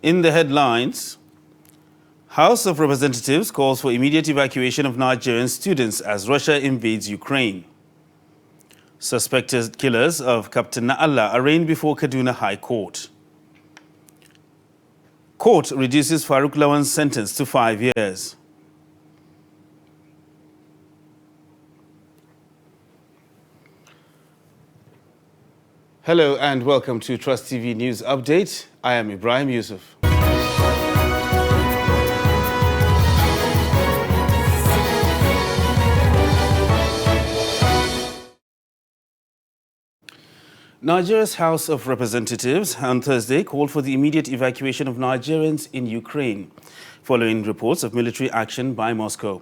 In the headlines, House of Representatives calls for immediate evacuation of Nigerian students as Russia invades Ukraine. Suspected killers of Captain Allah arraigned before Kaduna High Court. Court reduces Farouq Lawan's sentence to 5 years. Hello and welcome to Trust TV News Update. I am Ibrahim Yusuf. Nigeria's House of Representatives on Thursday called for the immediate evacuation of Nigerians in Ukraine, following reports of military action by Moscow.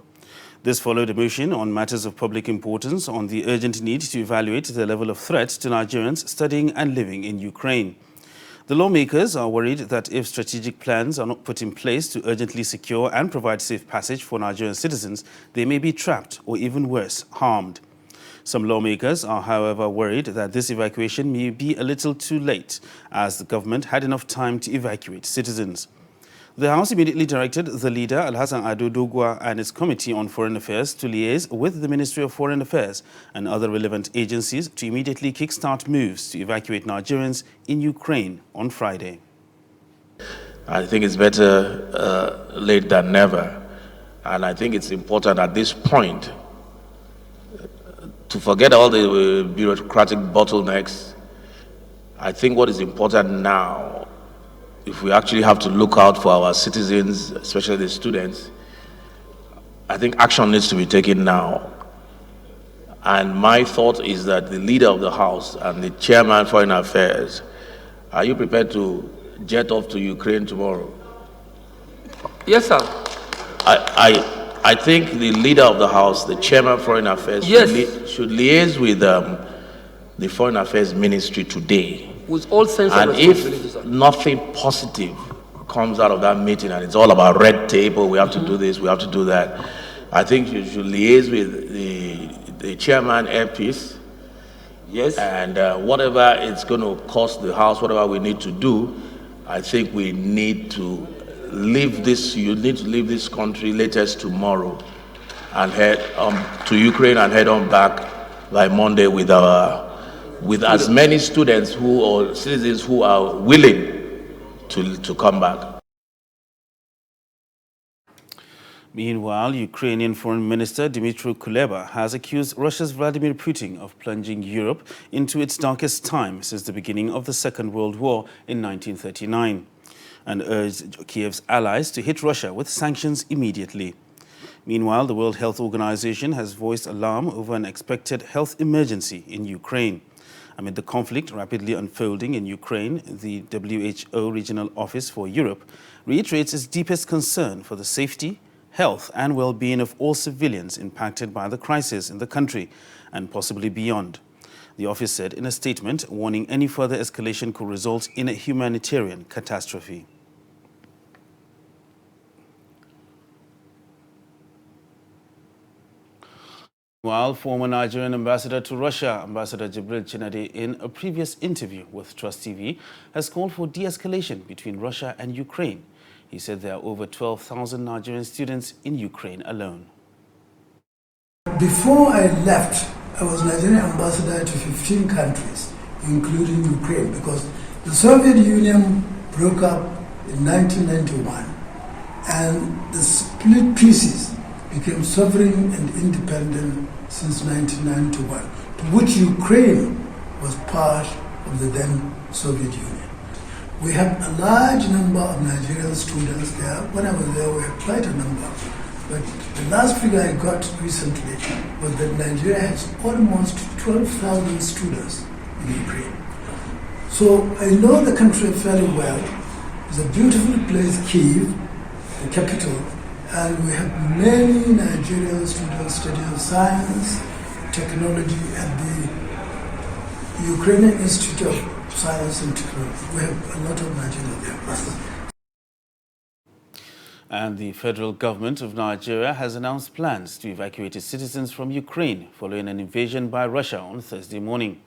This followed a motion on matters of public importance on the urgent need to evaluate the level of threat to Nigerians studying and living in Ukraine. The lawmakers are worried that if strategic plans are not put in place to urgently secure and provide safe passage for Nigerian citizens, they may be trapped or even worse, harmed. Some lawmakers are, however, worried that this evacuation may be a little too late, as the government had enough time to evacuate citizens. The House immediately directed the leader, Alhassan Ado Dogwa, and its Committee on Foreign Affairs to liaise with the Ministry of Foreign Affairs and other relevant agencies to immediately kickstart moves to evacuate Nigerians in Ukraine on Friday. I think it's better late than never. And I think it's important at this point to forget all the bureaucratic bottlenecks. I think what is important now, if we actually have to look out for our citizens, especially the students, I think action needs to be taken now. And my thought is that the leader of the House and the chairman Foreign Affairs, are you prepared to jet off to Ukraine tomorrow? Yes, sir. I think the leader of the House, the chairman of Foreign Affairs, yes, should liaise with the Foreign Affairs Ministry today. With all sense of responsibility, sir. Nothing positive comes out of that meeting and it's all about red tape, or we have to do this, we have to do that, I think you should liaise with the chairman airpiece. Yes. And whatever it's going to cost the House, whatever we need to do, I think we need to leave this, you need to leave this country latest tomorrow and head to Ukraine and head on back by Monday with as many students or citizens who are willing to come back. Meanwhile, Ukrainian Foreign Minister Dmytro Kuleba has accused Russia's Vladimir Putin of plunging Europe into its darkest time since the beginning of the Second World War in 1939. And urged Kiev's allies to hit Russia with sanctions immediately. Meanwhile, the World Health Organization has voiced alarm over an expected health emergency in Ukraine. Amid the conflict rapidly unfolding in Ukraine, the WHO Regional Office for Europe reiterates its deepest concern for the safety, health and well-being of all civilians impacted by the crisis in the country and possibly beyond. The office said in a statement, warning any further escalation could result in a humanitarian catastrophe. While former Nigerian ambassador to Russia, Ambassador Jibril Chinade, in a previous interview with Trust TV, has called for de-escalation between Russia and Ukraine. He said there are over 12,000 Nigerian students in Ukraine alone. Before I left, I was Nigerian ambassador to 15 countries, including Ukraine, because the Soviet Union broke up in 1991, and the split pieces became sovereign and independent since 1991, to which Ukraine was part of the then Soviet Union. We have a large number of Nigerian students there. When I was there, we had quite a number. But the last figure I got recently was that Nigeria has almost 12,000 students in Ukraine. So I know the country fairly well. It's a beautiful place, Kyiv, the capital, and we have many Nigerian students studying science, technology at the Ukrainian Institute of Science and Technology. We have a lot of Nigerians there. And the federal government of Nigeria has announced plans to evacuate its citizens from Ukraine following an invasion by Russia on Thursday morning.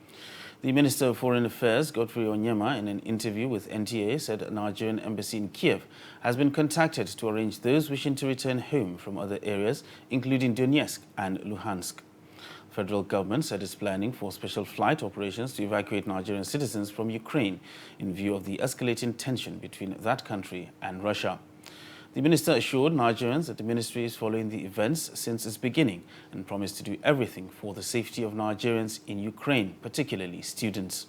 The Minister of Foreign Affairs, Godfrey Onyema, in an interview with NTA, said a Nigerian embassy in Kiev has been contacted to arrange those wishing to return home from other areas, including Donetsk and Luhansk. The federal government said it's planning for special flight operations to evacuate Nigerian citizens from Ukraine in view of the escalating tension between that country and Russia. The minister assured Nigerians that the ministry is following the events since its beginning and promised to do everything for the safety of Nigerians in Ukraine, particularly students.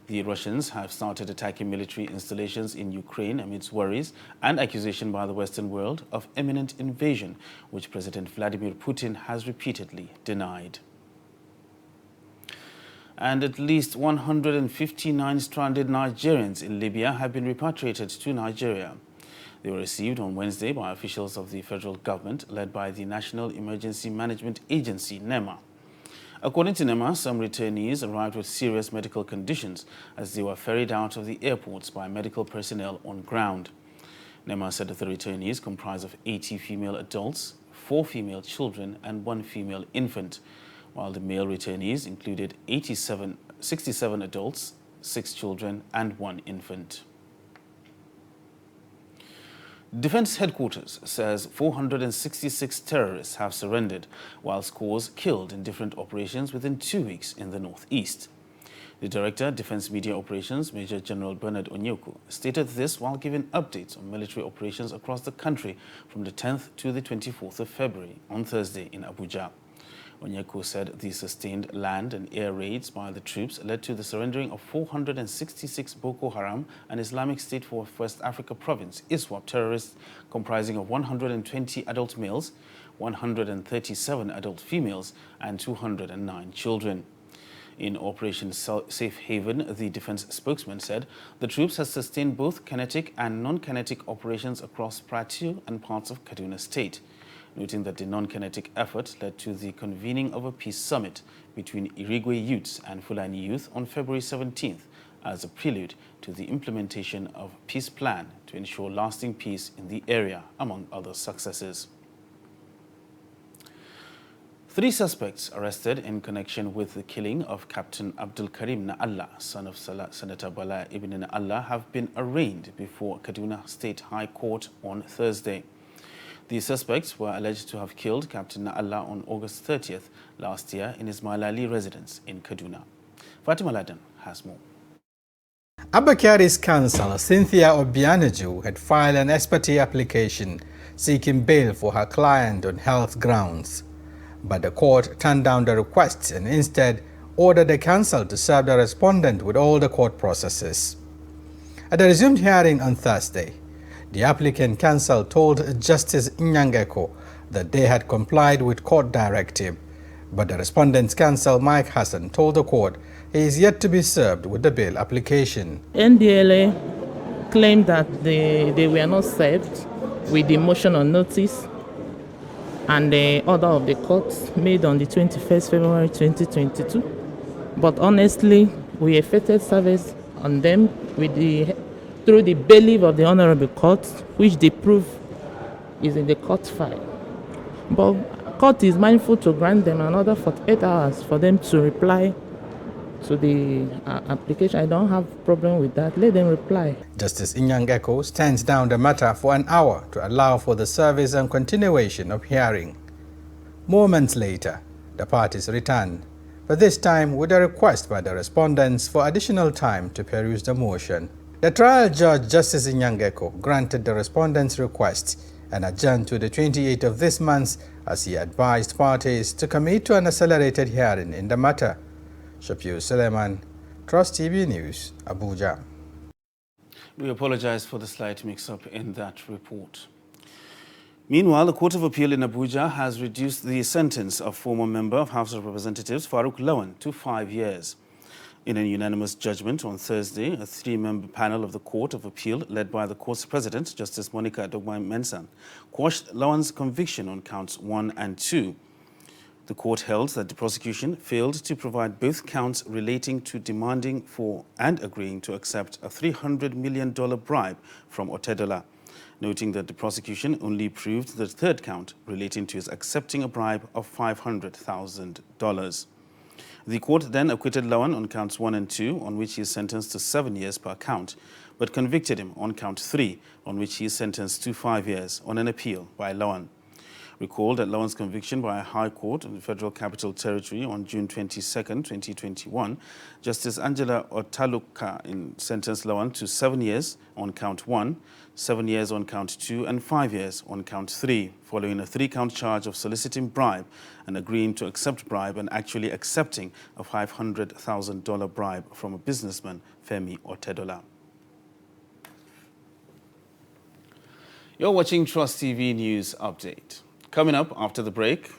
The Russians have started attacking military installations in Ukraine amidst worries and accusation by the Western world of imminent invasion, which President Vladimir Putin has repeatedly denied. And at least 159 stranded Nigerians in Libya have been repatriated to Nigeria. They were received on Wednesday by officials of the federal government led by the National Emergency Management Agency, NEMA. According to NEMA, some returnees arrived with serious medical conditions as they were ferried out of the airports by medical personnel on ground. NEMA said that the returnees comprise of 80 female adults, 4 female children and 1 female infant, while the male returnees included 67 adults, 6 children and 1 infant. Defense Headquarters says 466 terrorists have surrendered, while scores killed in different operations within 2 weeks in the northeast. The Director, Defense Media Operations, Major General Bernard Onyeko, stated this while giving updates on military operations across the country from the 10th to the 24th of February on Thursday in Abuja. Onyeko said the sustained land and air raids by the troops led to the surrendering of 466 Boko Haram and Islamic State for West Africa Province ISWAP terrorists comprising of 120 adult males, 137 adult females and 209 children. In Operation Safe Haven, the defense spokesman said the troops have sustained both kinetic and non-kinetic operations across Plateau and parts of Kaduna State, noting that the non-kinetic effort led to the convening of a peace summit between Irigwe youths and Fulani youth on February 17th as a prelude to the implementation of a peace plan to ensure lasting peace in the area, among other successes. 3 suspects arrested in connection with the killing of Captain Abdulkarim Allah, son of Senator Bala Ibn Allah, have been arraigned before Kaduna State High Court on Thursday. The suspects were alleged to have killed Captain Allah on August 30th last year in his Malali residence in Kaduna. Fatima Laden has more. Abakari's counsel, Cynthia Obianaju, had filed an ex parte application seeking bail for her client on health grounds. But the court turned down the request and instead ordered the counsel to serve the respondent with all the court processes. At the resumed hearing on Thursday, the applicant counsel told Justice Nyangeko that they had complied with court directive, but the respondent's counsel, Mike Hassan, told the court he is yet to be served with the bail application. NDLA claimed that they were not served with the motion on notice and the order of the court made on the 21st February 2022. But honestly, we effected service on them through the bailiff of the Honorable Court, which the proof is in the court file. But court is mindful to grant them another 48 hours for them to reply to the application. I don't have a problem with that. Let them reply. Justice Inyangeko stands down the matter for an hour to allow for the service and continuation of hearing. Moments later, the parties returned, but this time with a request by the respondents for additional time to peruse the motion. The trial judge, Justice Inyangeko, granted the respondents' request and adjourned to the 28th of this month as he advised parties to commit to an accelerated hearing in the matter. Shafiu Suleiman, Trust TV News, Abuja. We apologize for the slight mix-up in that report. Meanwhile, the Court of Appeal in Abuja has reduced the sentence of former member of House of Representatives Farouq Lawan to 5 years. In a unanimous judgment on Thursday, a 3-member panel of the Court of Appeal, led by the court's president, Justice Monica Dogma-Mensah, quashed Lawan's conviction on counts 1 and 2. The court held that the prosecution failed to provide both counts relating to demanding for and agreeing to accept a $300 million bribe from Otedola, noting that the prosecution only proved the 3rd count relating to his accepting a bribe of $500,000. The court then acquitted Lawan on counts 1 and 2, on which he is sentenced to 7 years per count, but convicted him on count 3, on which he is sentenced to 5 years on an appeal by Lawan. Recalled that Lawan's conviction by a high court in the Federal Capital Territory on June 22, 2021, Justice Angela Otaluka sentenced Lawan to 7 years on count 1, 7 years on count 2 and 5 years on count 3, following a 3-count charge of soliciting bribe and agreeing to accept bribe and actually accepting a $500,000 bribe from a businessman, Femi Otedola. You're watching Trust TV News Update. Coming up after the break,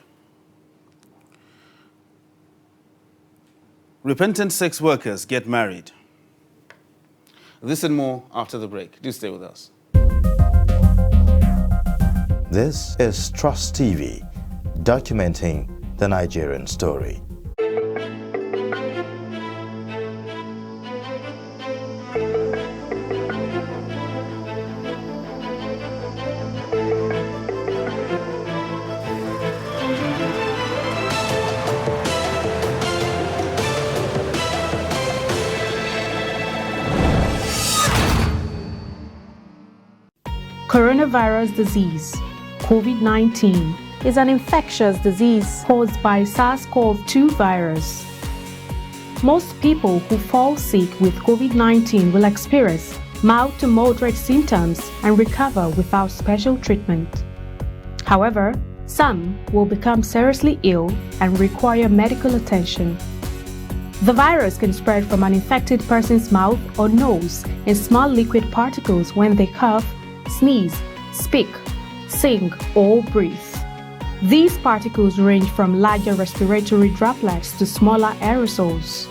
repentant sex workers get married. This and more after the break. Do stay with us. This is Trust TV, documenting the Nigerian story. Coronavirus disease, COVID-19, is an infectious disease caused by SARS-CoV-2 virus. Most people who fall sick with COVID-19 will experience mild to moderate symptoms and recover without special treatment. However, some will become seriously ill and require medical attention. The virus can spread from an infected person's mouth or nose in small liquid particles when they cough, sneeze, speak, sing, or breathe. These particles range from larger respiratory droplets to smaller aerosols.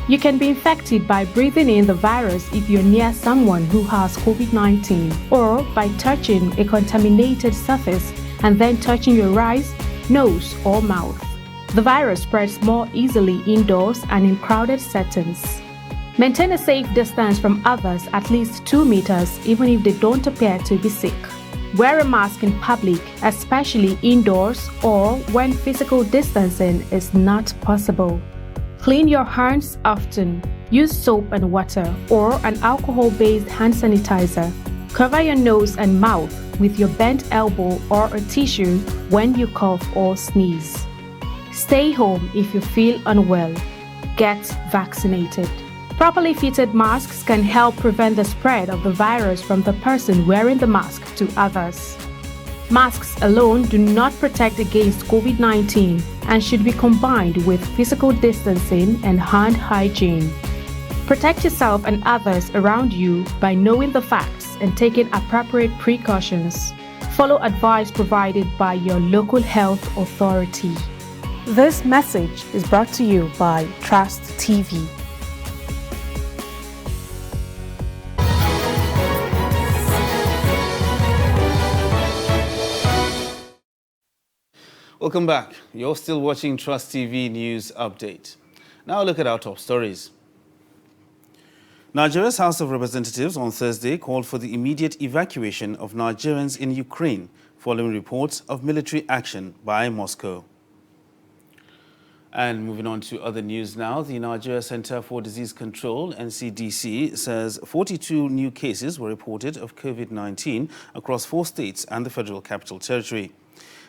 You can be infected by breathing in the virus if you're near someone who has COVID-19, or by touching a contaminated surface and then touching your eyes, nose, or mouth. The virus spreads more easily indoors and in crowded settings. Maintain a safe distance from others, at least 2 meters, even if they don't appear to be sick. Wear a mask in public, especially indoors or when physical distancing is not possible. Clean your hands often. Use soap and water or an alcohol-based hand sanitizer. Cover your nose and mouth with your bent elbow or a tissue when you cough or sneeze. Stay home if you feel unwell. Get vaccinated. Properly fitted masks can help prevent the spread of the virus from the person wearing the mask to others. Masks alone do not protect against COVID-19 and should be combined with physical distancing and hand hygiene. Protect yourself and others around you by knowing the facts and taking appropriate precautions. Follow advice provided by your local health authority. This message is brought to you by Trust TV. Welcome back. You're still watching Trust TV News Update. Now look at our top stories. Nigeria's House of Representatives on Thursday called for the immediate evacuation of Nigerians in Ukraine following reports of military action by Moscow. And moving on to other news now, the Nigeria Center for Disease Control, NCDC, says 42 new cases were reported of COVID-19 across 4 states and the Federal Capital Territory.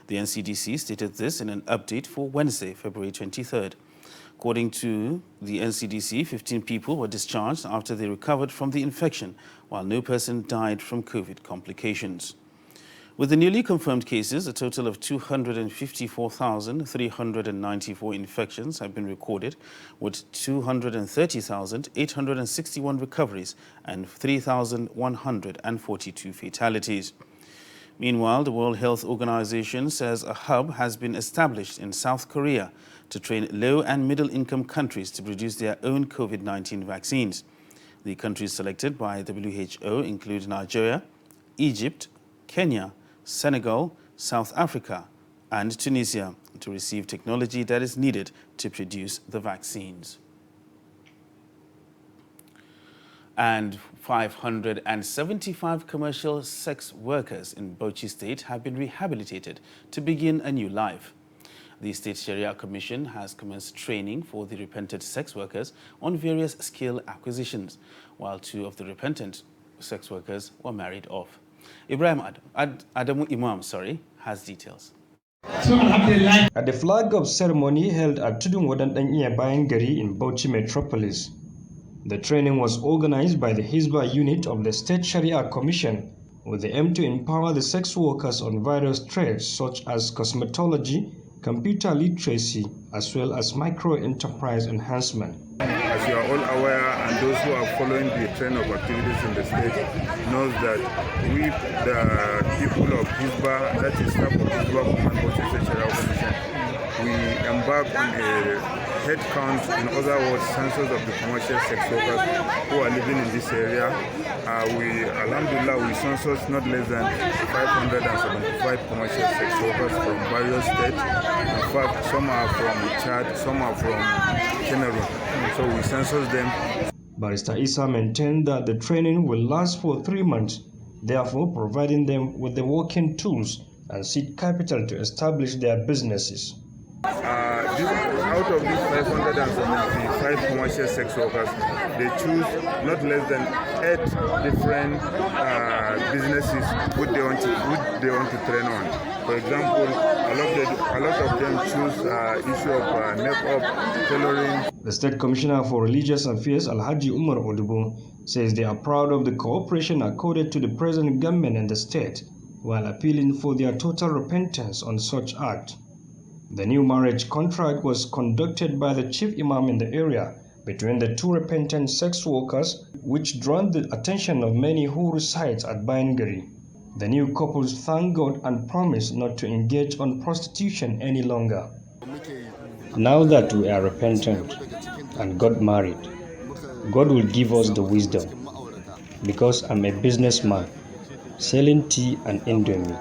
The NCDC stated this in an update for Wednesday, February 23rd. According to the NCDC, 15 people were discharged after they recovered from the infection, while no person died from COVID complications. With the newly confirmed cases, a total of 254,394 infections have been recorded, with 230,861 recoveries and 3,142 fatalities. Meanwhile, the World Health Organization says a hub has been established in South Korea to train low- and middle-income countries to produce their own COVID-19 vaccines. The countries selected by WHO include Nigeria, Egypt, Kenya, Senegal, South Africa, and Tunisia to receive technology that is needed to produce the vaccines. And 575 commercial sex workers in Bauchi State have been rehabilitated to begin a new life. The State Sharia Commission has commenced training for the repentant sex workers on various skill acquisitions, while 2 of the repentant sex workers were married off. Ibrahim Adamu Imam, has details. At the flag of ceremony held at Tudun Wadan Danya Bayangari in Bauchi Metropolis, the training was organized by the Hizbah unit of the State Sharia Commission with the aim to empower the sex workers on various trades such as cosmetology, computer literacy, as well as micro-enterprise enhancement. As you are all aware, and those who are following the trend of activities in the state knows that we, the people of Hizbah, that is staff of Hizbah Command Bauchi State Sharia Commission, we embark on a head count, in other words, census of the commercial sex workers who are living in this area. Alhamdulillah, we census not less than 575 commercial sex workers from various states. In fact, some are from Chad, some are from Cameroon. So we census them. Barrister Isa maintained that the training will last for 3 months, therefore providing them with the working tools and seed capital to establish their businesses. Out of these 575 commercial sex workers, they choose not less than 8 different businesses which they want to train on. For example, a lot of them choose issue of makeup, tailoring. The State Commissioner for Religious Affairs, Alhaji Umar Odubo, says they are proud of the cooperation accorded to the present government and the state, while appealing for their total repentance on such act. The new marriage contract was conducted by the chief imam in the area between the 2 repentant sex workers, which drew the attention of many who reside at Bayangari. The new couples thank God and promise not to engage on prostitution any longer. Now that we are repentant and got married, God will give us the wisdom, because I'm a businessman selling tea and indomie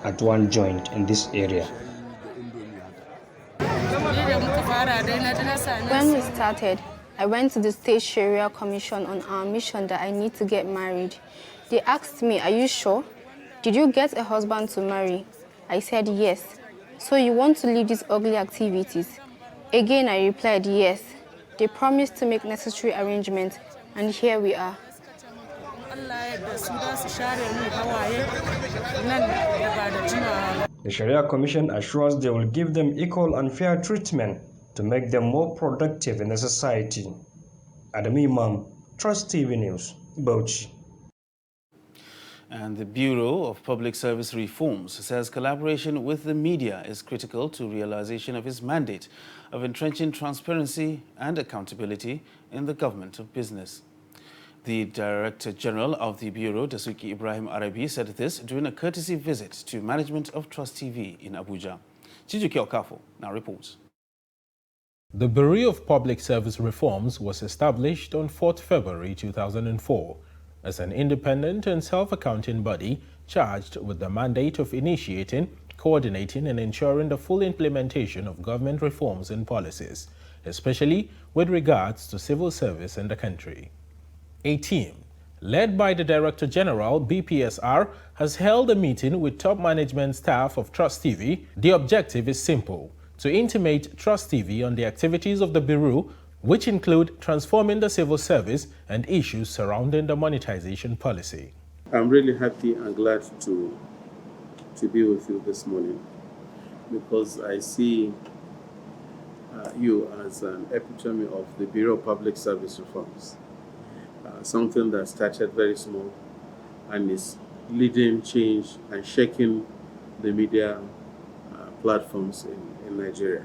at one joint in this area. When we started, I went to the State Sharia Commission on our mission that I need to get married. They asked me, "Are you sure? Did you get a husband to marry?" I said, "Yes." "So you want to leave these ugly activities?" Again, I replied, "Yes." They promised to make necessary arrangements, and here we are. The Sharia Commission assures they will give them equal and fair treatment to make them more productive in the society. Adam Imam, Trust TV News, Bauchi. And the Bureau of Public Service Reforms says collaboration with the media is critical to realization of its mandate of entrenching transparency and accountability in the government of business. The Director General of the Bureau, Dasuki Ibrahim Arabi, said this during a courtesy visit to management of Trust TV in Abuja. Chijuki Okafo now reports. The Bureau of Public Service Reforms was established on 4th February 2004 as an independent and self-accounting body charged with the mandate of initiating, coordinating and ensuring the full implementation of government reforms and policies, especially with regards to civil service in the country. A team, led by the Director General, BPSR, has held a meeting with top management staff of Trust TV. The objective is simple: to intimate Trust TV on the activities of the Bureau, which include transforming the civil service and issues surrounding the monetization policy. I'm really happy and glad to be with you this morning, because I see you as an epitome of the Bureau of Public Service Reforms. Something that started very small and is leading change and shaking the media platforms in Nigeria.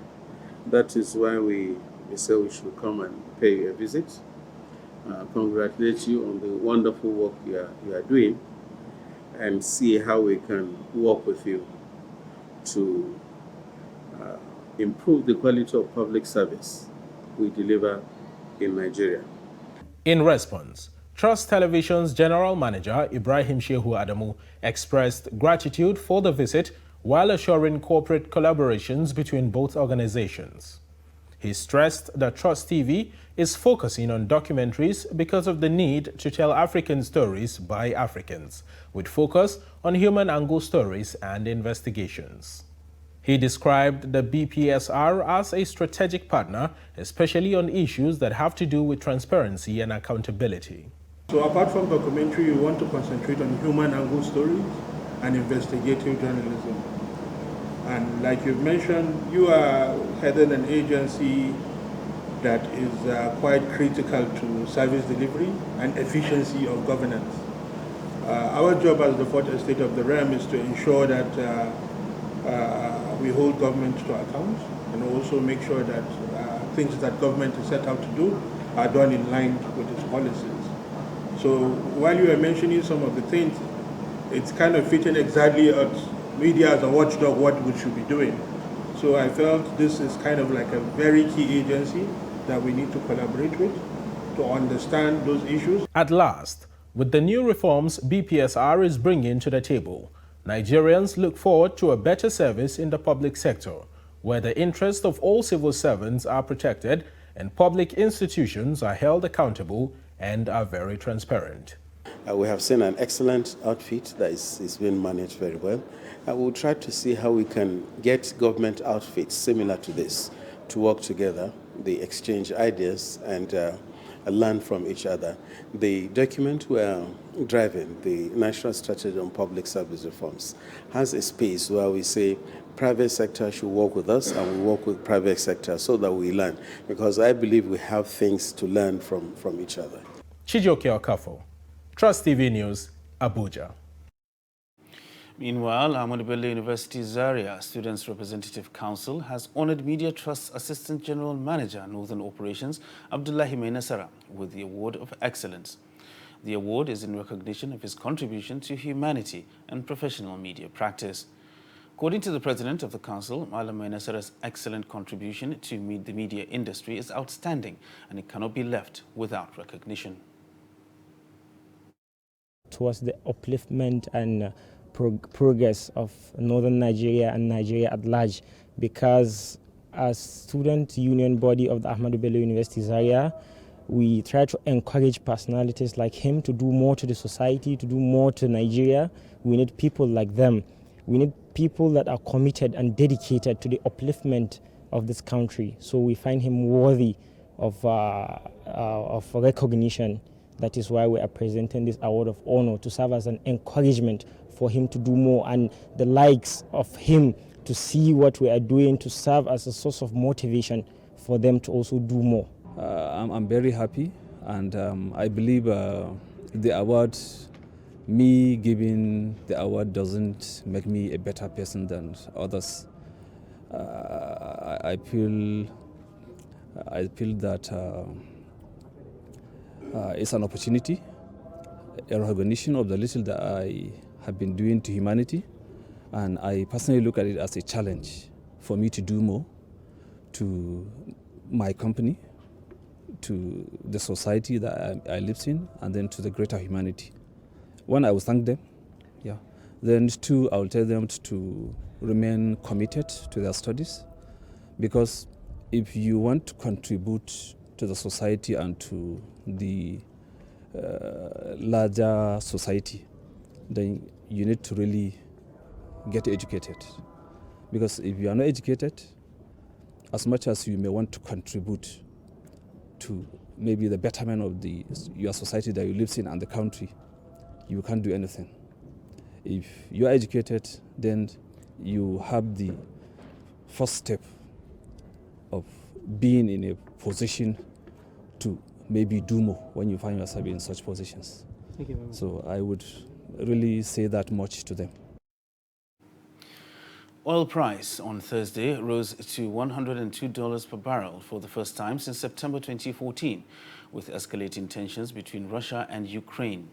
That is why we say we should come and pay you a visit, congratulate you on the wonderful work you are doing, and see how we can work with you to improve the quality of public service we deliver in Nigeria. In response, Trust Television's General Manager Ibrahim Shehu Adamu expressed gratitude for the visit while assuring corporate collaborations between both organizations. He stressed that Trust TV is focusing on documentaries because of the need to tell African stories by Africans, with focus on human angle stories and investigations. He described the BPSR as a strategic partner, especially on issues that have to do with transparency and accountability. So apart from documentary, we want to concentrate on human angle stories and investigative journalism. And like you've mentioned, you are heading an agency that is quite critical to service delivery and efficiency of governance. Our job as the fourth estate of the realm is to ensure that we hold government to account and also make sure that things that government is set out to do are done in line with its policies. So while you were mentioning some of the things, it's kind of fitting exactly at media as a watchdog what we should be doing. So I felt this is kind of like a very key agency that we need to collaborate with to understand those issues. At last, with the new reforms BPSR is bringing to the table, Nigerians look forward to a better service in the public sector, where the interests of all civil servants are protected and public institutions are held accountable and are very transparent. We have seen an excellent outfit that is being managed very well. We'll try to see how we can get government outfits similar to this to work together, they exchange ideas and learn from each other. The document we're driving, the National Strategy on Public Service Reforms, has a space where we say private sector should work with us and we work with private sector so that we learn, because I believe we have things to learn from each other. Chijioke Okafo, Trust TV News, Abuja. Meanwhile, Ahmadu Bello University Zaria Students Representative Council has honored Media Trust's Assistant General Manager, Northern Operations, Abdullahi Nasara, with the Award of Excellence. The award is in recognition of his contribution to humanity and professional media practice. According to the President of the Council, Malam Nasara's excellent contribution to the media industry is outstanding and it cannot be left without recognition. Towards the upliftment and progress of northern Nigeria and Nigeria at large, because as student union body of the Ahmadu Bello University Zaria, we try to encourage personalities like him to do more to the society, to do more to Nigeria. We need people like them. We need people that are committed and dedicated to the upliftment of this country. So we find him worthy of recognition. That is why we are presenting this award of honor, to serve as an encouragement for him to do more, and the likes of him to see what we are doing, to serve as a source of motivation for them to also do more. I'm very happy, and I believe the award, me giving the award doesn't make me a better person than others. I feel that it's an opportunity, a recognition of the little that I have been doing to humanity, and I personally look at it as a challenge for me to do more to my company, to the society that I live in, and then to the greater humanity. One, I will thank them. Yeah. Then two, I will tell them to remain committed to their studies, because if you want to contribute to the society and to the larger society, then you need to really get educated. Because if you are not educated, as much as you may want to contribute to maybe the betterment of your society that you live in and the country, you can't do anything. If you are educated, then you have the first step of being in a position to maybe do more when you find yourself in such positions. Thank you very much. So I would really say that much to them. Oil price on Thursday rose to $102 per barrel for the first time since September 2014, with escalating tensions between Russia and Ukraine.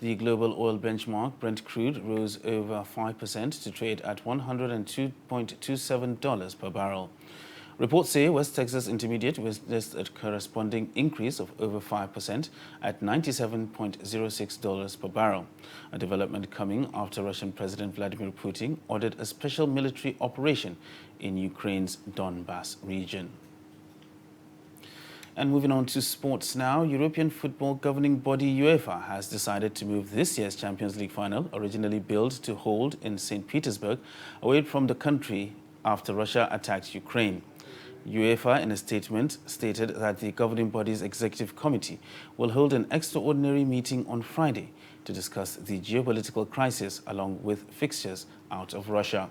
The global oil benchmark, Brent crude, rose over 5% to trade at $102.27 per barrel. Reports say West Texas Intermediate witnessed a corresponding increase of over 5% at $97.06 per barrel, a development coming after Russian President Vladimir Putin ordered a special military operation in Ukraine's Donbas region. And moving on to sports now, European football governing body UEFA has decided to move this year's Champions League final, originally billed to hold in St. Petersburg, away from the country after Russia attacked Ukraine. UEFA, in a statement, stated that the governing body's executive committee will hold an extraordinary meeting on Friday to discuss the geopolitical crisis along with fixtures out of Russia.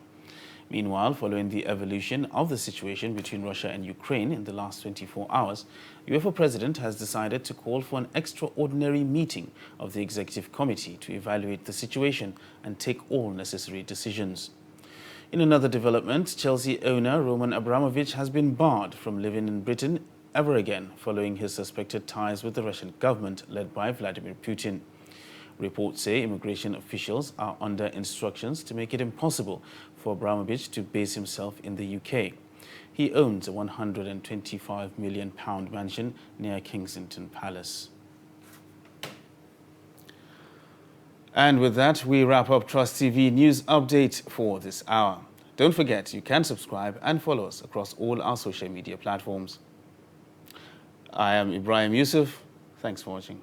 Meanwhile, following the evolution of the situation between Russia and Ukraine in the last 24 hours, UEFA President has decided to call for an extraordinary meeting of the executive committee to evaluate the situation and take all necessary decisions. In another development, Chelsea owner Roman Abramovich has been barred from living in Britain ever again following his suspected ties with the Russian government led by Vladimir Putin. Reports say immigration officials are under instructions to make it impossible for Abramovich to base himself in the UK. He owns a £125 million mansion near Kensington Palace. And with that, we wrap up Trust TV News Update for this hour. Don't forget, you can subscribe and follow us across all our social media platforms. I am Ibrahim Yusuf. Thanks for watching.